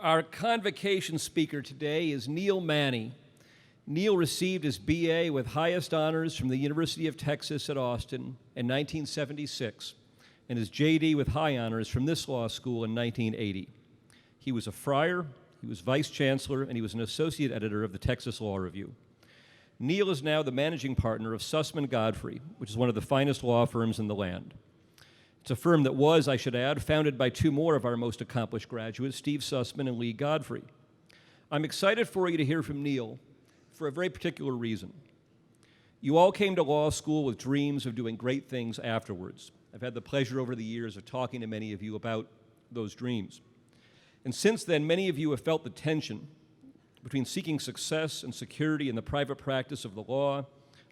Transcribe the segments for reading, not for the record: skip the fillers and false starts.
Our convocation speaker today is Neal Manne. Neal received his BA with highest honors from the University of Texas at Austin in 1976 and his JD with high honors from this law school in 1980. He was a friar, he was vice chancellor, and he was an associate editor of the Texas Law Review. Neal is now the managing partner of Sussman Godfrey, which is one of the finest law firms in the land. It's a firm that was, I should add, founded by two more of our most accomplished graduates, Steve Sussman and Lee Godfrey. I'm excited for you to hear from Neal for a very particular reason. You all came to law school with dreams of doing great things afterwards. I've had the pleasure over the years of talking to many of you about those dreams. And since then, many of you have felt the tension between seeking success and security in the private practice of the law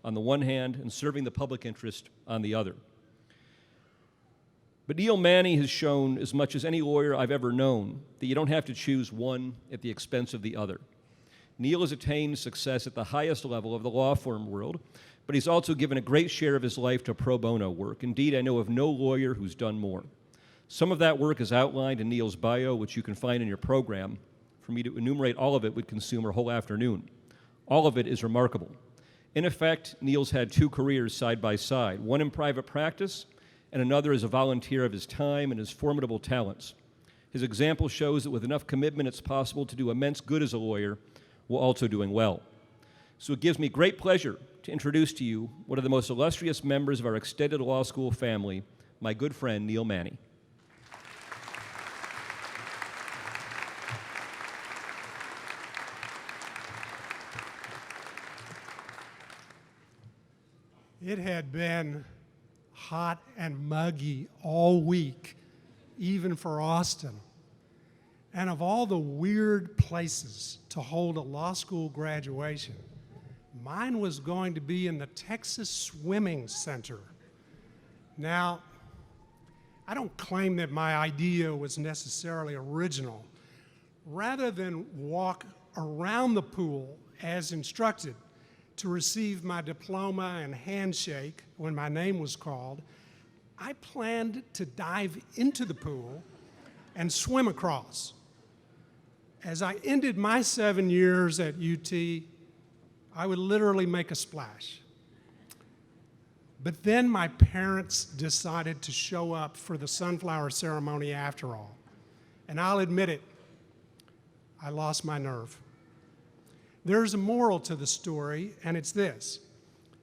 on the one hand and serving the public interest on the other. But Neal Manne has shown, as much as any lawyer I've ever known, that you don't have to choose one at the expense of the other. Neal has attained success at the highest level of the law firm world, but he's also given a great share of his life to pro bono work. Indeed, I know of no lawyer who's done more. Some of that work is outlined in Neal's bio, which you can find in your program. For me to enumerate all of it would consume a whole afternoon. All of it is remarkable. In effect, Neal's had two careers side by side, one in private practice and another as a volunteer of his time and his formidable talents. His example shows that with enough commitment, it's possible to do immense good as a lawyer while also doing well. So it gives me great pleasure to introduce to you one of the most illustrious members of our extended law school family, my good friend, Neal Manne. It had been hot and muggy all week, even for Austin. And of all the weird places to hold a law school graduation, mine was going to be in the Texas Swimming Center. Now, I don't claim that my idea was necessarily original. Rather than walk around the pool as instructed, to receive my diploma and handshake when my name was called, I planned to dive into the pool and swim across. As I ended my 7 years at UT, I would literally make a splash. But then my parents decided to show up for the sunflower ceremony after all. And I'll admit it, I lost my nerve. There's a moral to the story, and it's this.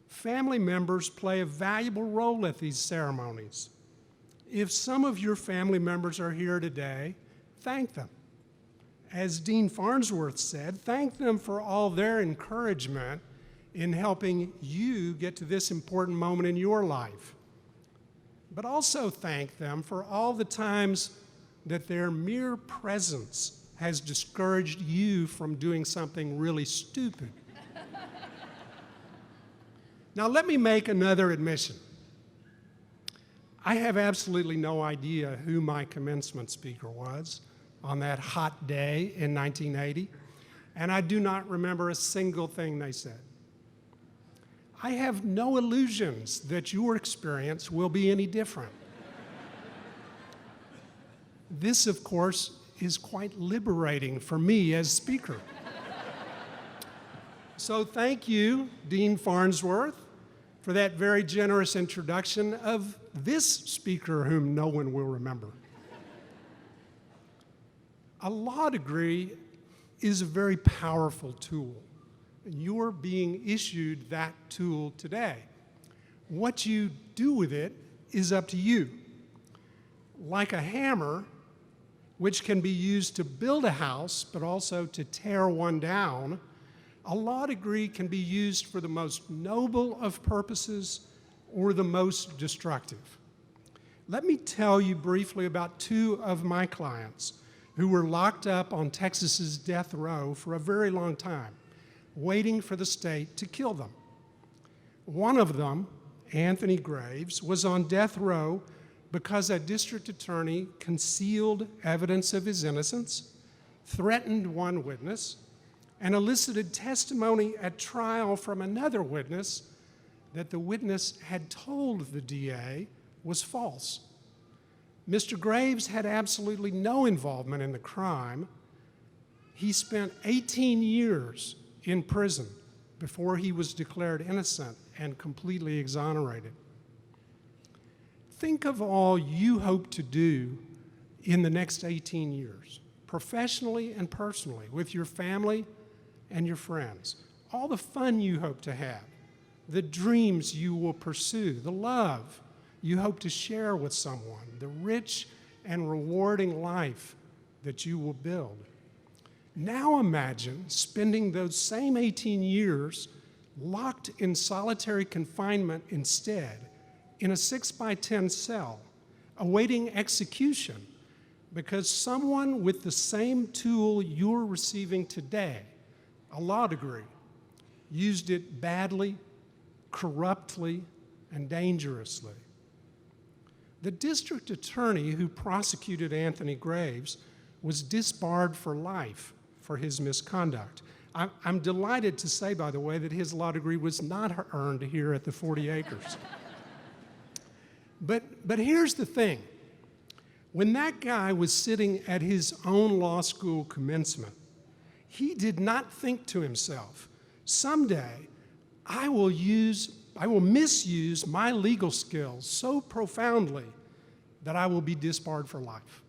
Family members play a valuable role at these ceremonies. If some of your family members are here today, thank them. As Dean Farnsworth said, thank them for all their encouragement in helping you get to this important moment in your life. But also thank them for all the times that their mere presence has discouraged you from doing something really stupid. Now, let me make another admission. I have absolutely no idea who my commencement speaker was on that hot day in 1980, and I do not remember a single thing they said. I have no illusions that your experience will be any different. This, of course, is quite liberating for me as speaker. So thank you, Dean Farnsworth, for that very generous introduction of this speaker whom no one will remember. A law degree is a very powerful tool, and you're being issued that tool today. What you do with it is up to you. Like a hammer, which can be used to build a house, but also to tear one down, a law degree can be used for the most noble of purposes or the most destructive. Let me tell you briefly about two of my clients who were locked up on Texas's death row for a very long time, waiting for the state to kill them. One of them, Anthony Graves, was on death row because a district attorney concealed evidence of his innocence, threatened one witness, and elicited testimony at trial from another witness that the witness had told the DA was false. Mr. Graves had absolutely no involvement in the crime, he spent 18 years in prison before he was declared innocent and completely exonerated. Think of all you hope to do in the next 18 years, professionally and personally, with your family and your friends. All the fun you hope to have, the dreams you will pursue, the love you hope to share with someone, the rich and rewarding life that you will build. Now imagine spending those same 18 years locked in solitary confinement instead, in a 6x10 cell, awaiting execution because someone with the same tool you're receiving today, a law degree, used it badly, corruptly, and dangerously. The district attorney who prosecuted Anthony Graves was disbarred for life for his misconduct. I'm delighted to say, by the way, that his law degree was not earned here at the 40 Acres. But here's the thing. When that guy was sitting at his own law school commencement, he did not think to himself, someday I will misuse my legal skills so profoundly that I will be disbarred for life.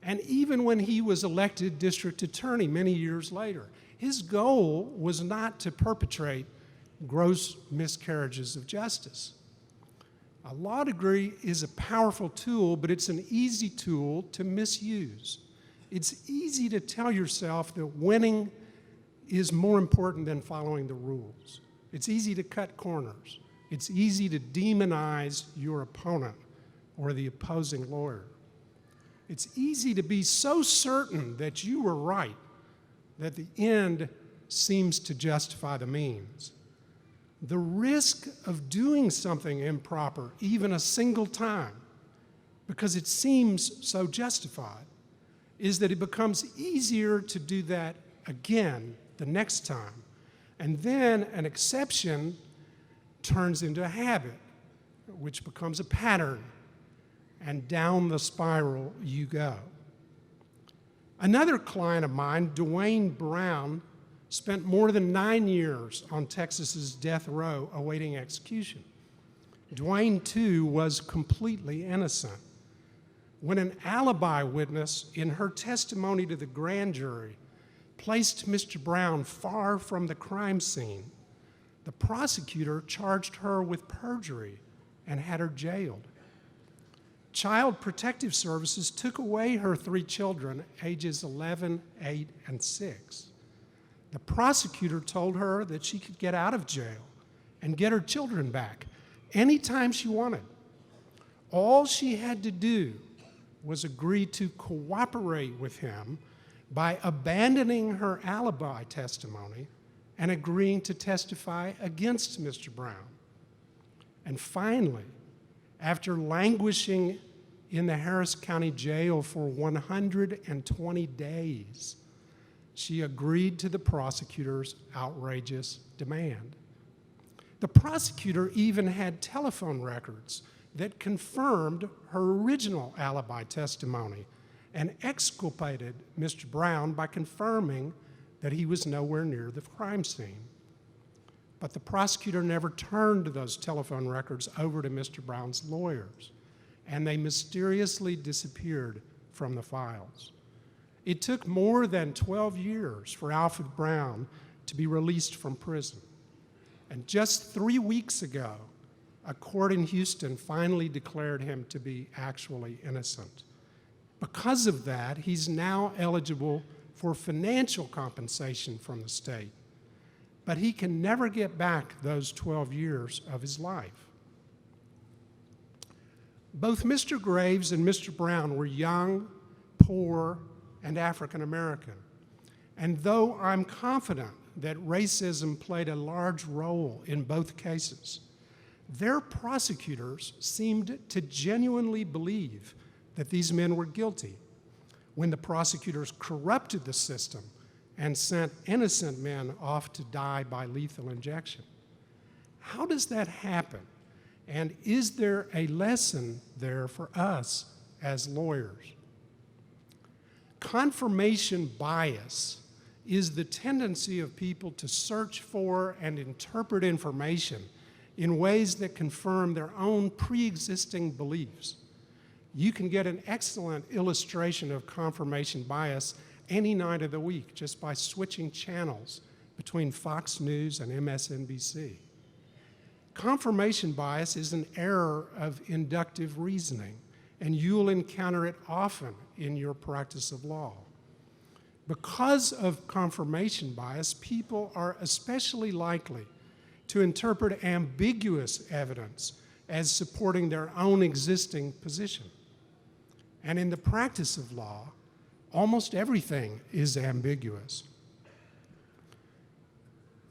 And even when he was elected district attorney many years later, his goal was not to perpetrate gross miscarriages of justice. A law degree is a powerful tool, but it's an easy tool to misuse. It's easy to tell yourself that winning is more important than following the rules. It's easy to cut corners. It's easy to demonize your opponent or the opposing lawyer. It's easy to be so certain that you were right that the end seems to justify the means. The risk of doing something improper, even a single time, because it seems so justified, is that it becomes easier to do that again the next time. And then an exception turns into a habit, which becomes a pattern, and down the spiral you go. Another client of mine, Dwayne Brown, spent more than 9 years on Texas's death row awaiting execution. Dwayne, too, was completely innocent. When an alibi witness, in her testimony to the grand jury, placed Mr. Brown far from the crime scene, the prosecutor charged her with perjury and had her jailed. Child Protective Services took away her 3 children, ages 11, 8, and 6. The prosecutor told her that she could get out of jail and get her children back anytime she wanted. All she had to do was agree to cooperate with him by abandoning her alibi testimony and agreeing to testify against Mr. Brown. And finally, after languishing in the Harris County Jail for 120 days, she agreed to the prosecutor's outrageous demand. The prosecutor even had telephone records that confirmed her original alibi testimony and exculpated Mr. Brown by confirming that he was nowhere near the crime scene. But the prosecutor never turned those telephone records over to Mr. Brown's lawyers, and they mysteriously disappeared from the files. It took more than 12 years for Alfred Brown to be released from prison. And just 3 weeks ago, a court in Houston finally declared him to be actually innocent. Because of that, he's now eligible for financial compensation from the state. But he can never get back those 12 years of his life. Both Mr. Graves and Mr. Brown were young, poor, and African American. And though I'm confident that racism played a large role in both cases, their prosecutors seemed to genuinely believe that these men were guilty when the prosecutors corrupted the system and sent innocent men off to die by lethal injection. How does that happen? And is there a lesson there for us as lawyers? Confirmation bias is the tendency of people to search for and interpret information in ways that confirm their own pre-existing beliefs. You can get an excellent illustration of confirmation bias any night of the week just by switching channels between Fox News and MSNBC. Confirmation bias is an error of inductive reasoning, and you'll encounter it often in your practice of law. Because of confirmation bias, people are especially likely to interpret ambiguous evidence as supporting their own existing position. And in the practice of law, almost everything is ambiguous.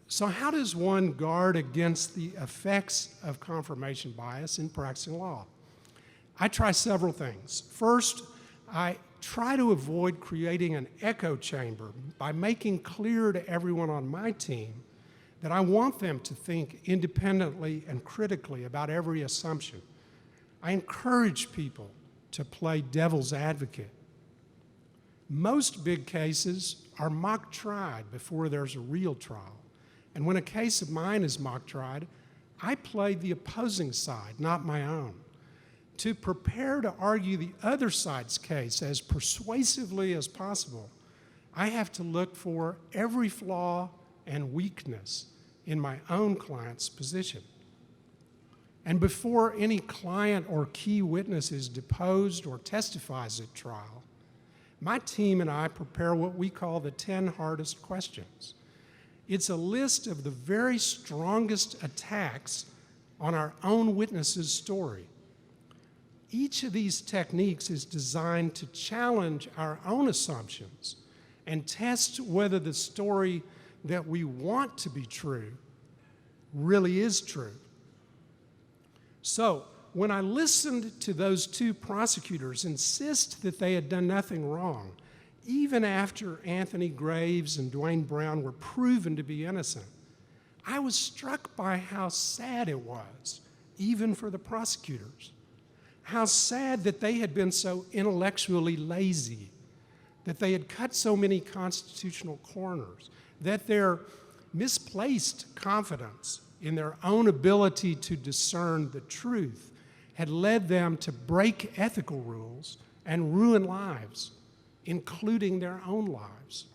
So how does one guard against the effects of confirmation bias in practicing law? I try several things. First, I try to avoid creating an echo chamber by making clear to everyone on my team that I want them to think independently and critically about every assumption. I encourage people to play devil's advocate. Most big cases are mock tried before there's a real trial. And when a case of mine is mock tried, I play the opposing side, not my own. To prepare to argue the other side's case as persuasively as possible, I have to look for every flaw and weakness in my own client's position. And before any client or key witness is deposed or testifies at trial, my team and I prepare what we call the 10 hardest questions. It's a list of the very strongest attacks on our own witness's story. Each of these techniques is designed to challenge our own assumptions and test whether the story that we want to be true really is true. So, when I listened to those two prosecutors insist that they had done nothing wrong, even after Anthony Graves and Dwayne Brown were proven to be innocent, I was struck by how sad it was, even for the prosecutors. How sad that they had been so intellectually lazy, that they had cut so many constitutional corners, that their misplaced confidence in their own ability to discern the truth had led them to break ethical rules and ruin lives, including their own lives.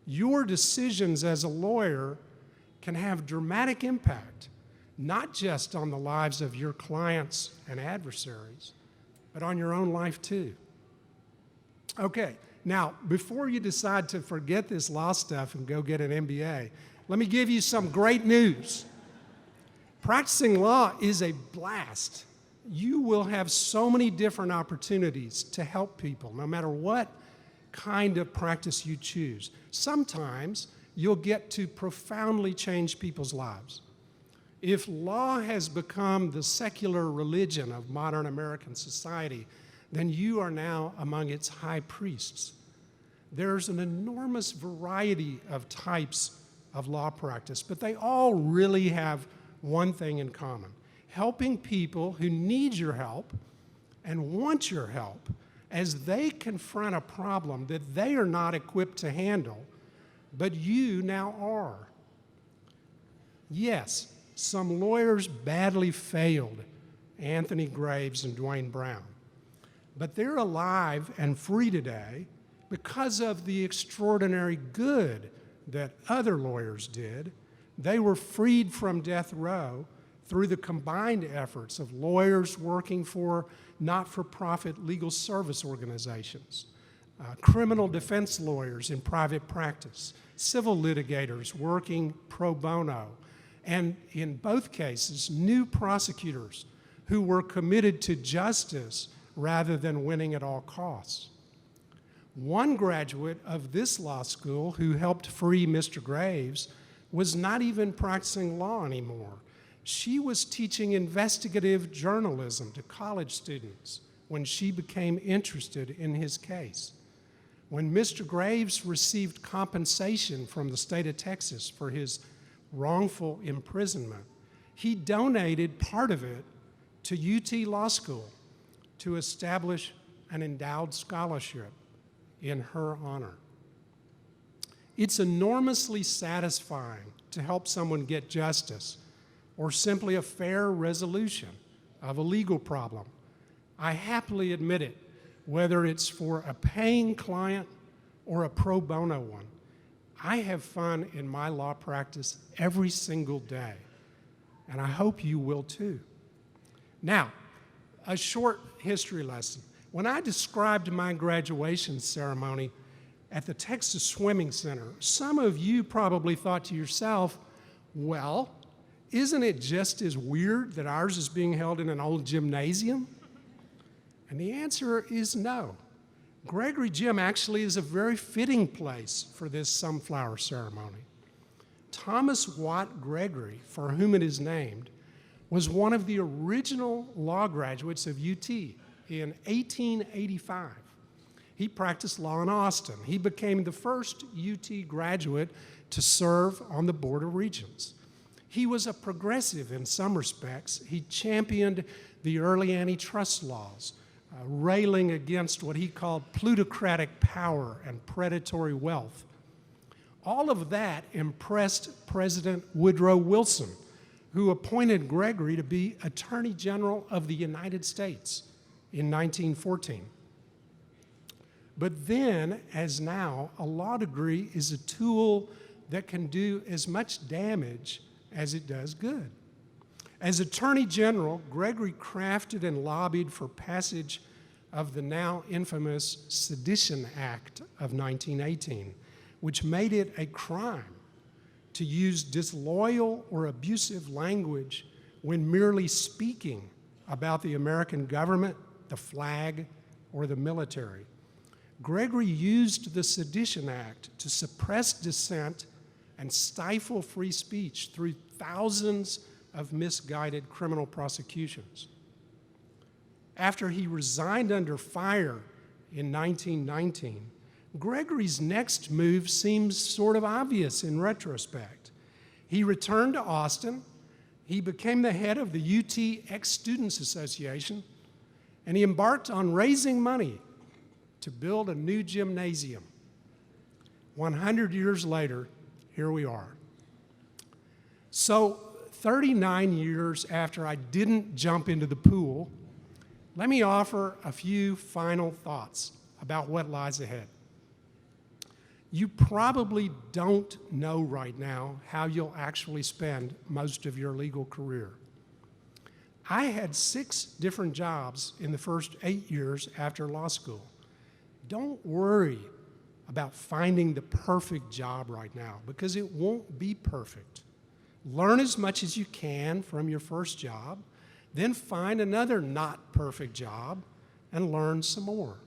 Your decisions as a lawyer can have dramatic impact, not just on the lives of your clients and adversaries, but on your own life too. Okay, now, before you decide to forget this law stuff and go get an MBA, let me give you some great news. Practicing law is a blast. You will have so many different opportunities to help people, no matter what kind of practice you choose. Sometimes you'll get to profoundly change people's lives. If law has become the secular religion of modern American society, then you are now among its high priests. There's an enormous variety of types of law practice, but they all really have one thing in common: helping people who need your help and want your help as they confront a problem that they are not equipped to handle, but you now are. Yes, some lawyers badly failed Anthony Graves and Dwayne Brown, but they're alive and free today because of the extraordinary good that other lawyers did. They were freed from death row through the combined efforts of lawyers working for not-for-profit legal service organizations, criminal defense lawyers in private practice, civil litigators working pro bono, and in both cases, new prosecutors who were committed to justice rather than winning at all costs. One graduate of this law school who helped free Mr. Graves was not even practicing law anymore. She was teaching investigative journalism to college students when she became interested in his case. When Mr. Graves received compensation from the state of Texas for his wrongful imprisonment, he donated part of it to UT Law School to establish an endowed scholarship in her honor. It's enormously satisfying to help someone get justice or simply a fair resolution of a legal problem. I happily admit it, whether it's for a paying client or a pro bono one. I have fun in my law practice every single day, and I hope you will too. Now, a short history lesson. When I described my graduation ceremony at the Texas Swimming Center, some of you probably thought to yourself, well, isn't it just as weird that ours is being held in an old gymnasium? And the answer is no. Gregory Gym actually is a very fitting place for this sunflower ceremony. Thomas Watt Gregory, for whom it is named, was one of the original law graduates of UT in 1885. He practiced law in Austin. He became the first UT graduate to serve on the Board of Regents. He was a progressive in some respects. He championed the early antitrust laws, railing against what he called plutocratic power and predatory wealth. All of that impressed President Woodrow Wilson, who appointed Gregory to be Attorney General of the United States in 1914. But then, as now, a law degree is a tool that can do as much damage as it does good. As Attorney General, Gregory crafted and lobbied for passage of the now infamous Sedition Act of 1918, which made it a crime to use disloyal or abusive language when merely speaking about the American government, the flag, or the military. Gregory used the Sedition Act to suppress dissent and stifle free speech through thousands of misguided criminal prosecutions. After he resigned under fire in 1919, Gregory's next move seems sort of obvious in retrospect. He returned to Austin, he became the head of the UT Ex-Students Association, and he embarked on raising money to build a new gymnasium. 100 years later, here we are. So 39 years after I didn't jump into the pool, let me offer a few final thoughts about what lies ahead. You probably don't know right now how you'll actually spend most of your legal career. I had 6 different jobs in the first 8 years after law school. Don't worry about finding the perfect job right now, because it won't be perfect. Learn as much as you can from your first job, then find another not perfect job and learn some more.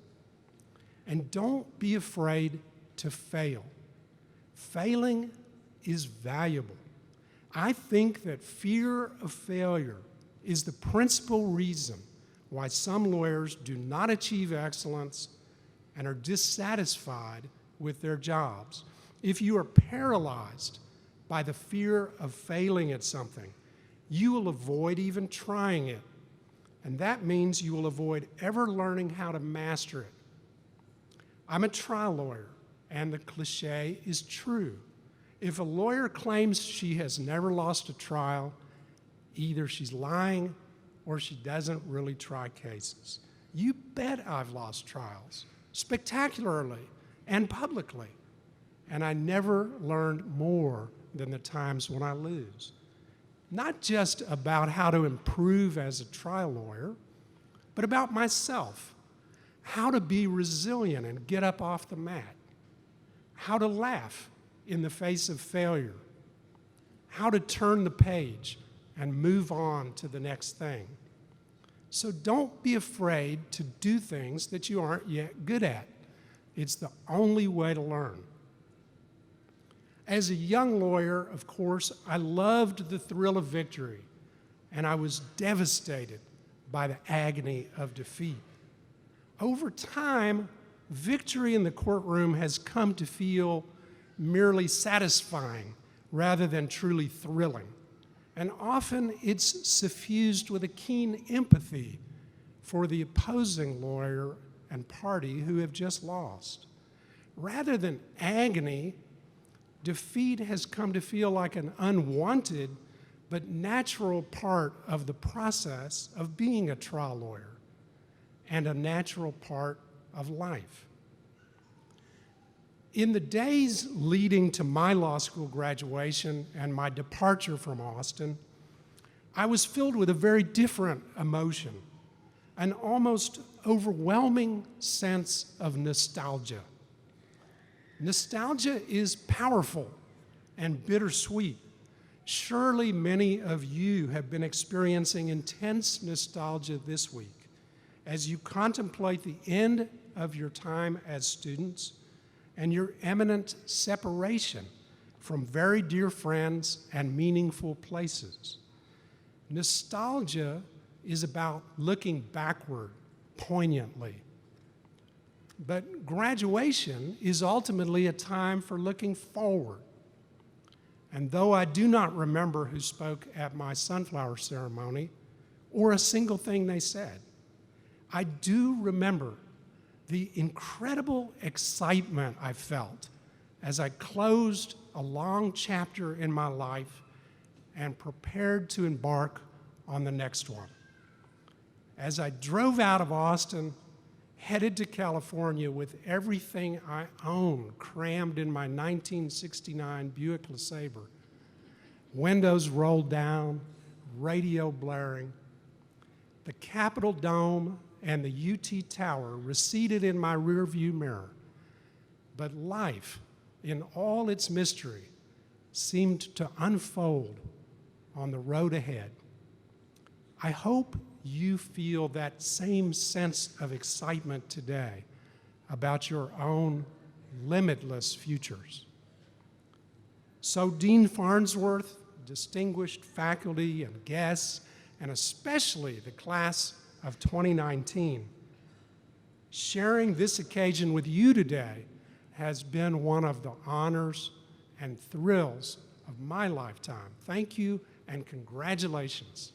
And don't be afraid to fail. Failing is valuable. I think that fear of failure is the principal reason why some lawyers do not achieve excellence and are dissatisfied with their jobs. If you are paralyzed by the fear of failing at something, you will avoid even trying it. And that means you will avoid ever learning how to master it. I'm a trial lawyer, and the cliche is true. If a lawyer claims she has never lost a trial, either she's lying or she doesn't really try cases. You bet I've lost trials, spectacularly and publicly, and I never learned more than the times when I lose. Not just about how to improve as a trial lawyer, but about myself, how to be resilient and get up off the mat, how to laugh in the face of failure, how to turn the page and move on to the next thing. So don't be afraid to do things that you aren't yet good at. It's the only way to learn. As a young lawyer, of course, I loved the thrill of victory, and I was devastated by the agony of defeat. Over time, victory in the courtroom has come to feel merely satisfying rather than truly thrilling. And often it's suffused with a keen empathy for the opposing lawyer and party who have just lost. rather than agony, defeat has come to feel like an unwanted but natural part of the process of being a trial lawyer and a natural part of life. In the days leading to my law school graduation and my departure from Austin, I was filled with a very different emotion, an almost overwhelming sense of nostalgia. Nostalgia is powerful and bittersweet. Surely many of you have been experiencing intense nostalgia this week as you contemplate the end of your time as students and your imminent separation from very dear friends and meaningful places. Nostalgia is about looking backward poignantly. But graduation is ultimately a time for looking forward. And though I do not remember who spoke at my sunflower ceremony or a single thing they said, I do remember the incredible excitement I felt as I closed a long chapter in my life and prepared to embark on the next one. As I drove out of Austin, headed to California with everything I own crammed in my 1969 Buick LeSabre, windows rolled down, radio blaring, the Capitol Dome and the UT Tower receded in my rearview mirror, but life, in all its mystery, seemed to unfold on the road ahead. I hope you feel that same sense of excitement today about your own limitless futures. So Dean Farnsworth, distinguished faculty and guests, and especially the class of 2019, sharing this occasion with you today has been one of the honors and thrills of my lifetime. Thank you and congratulations.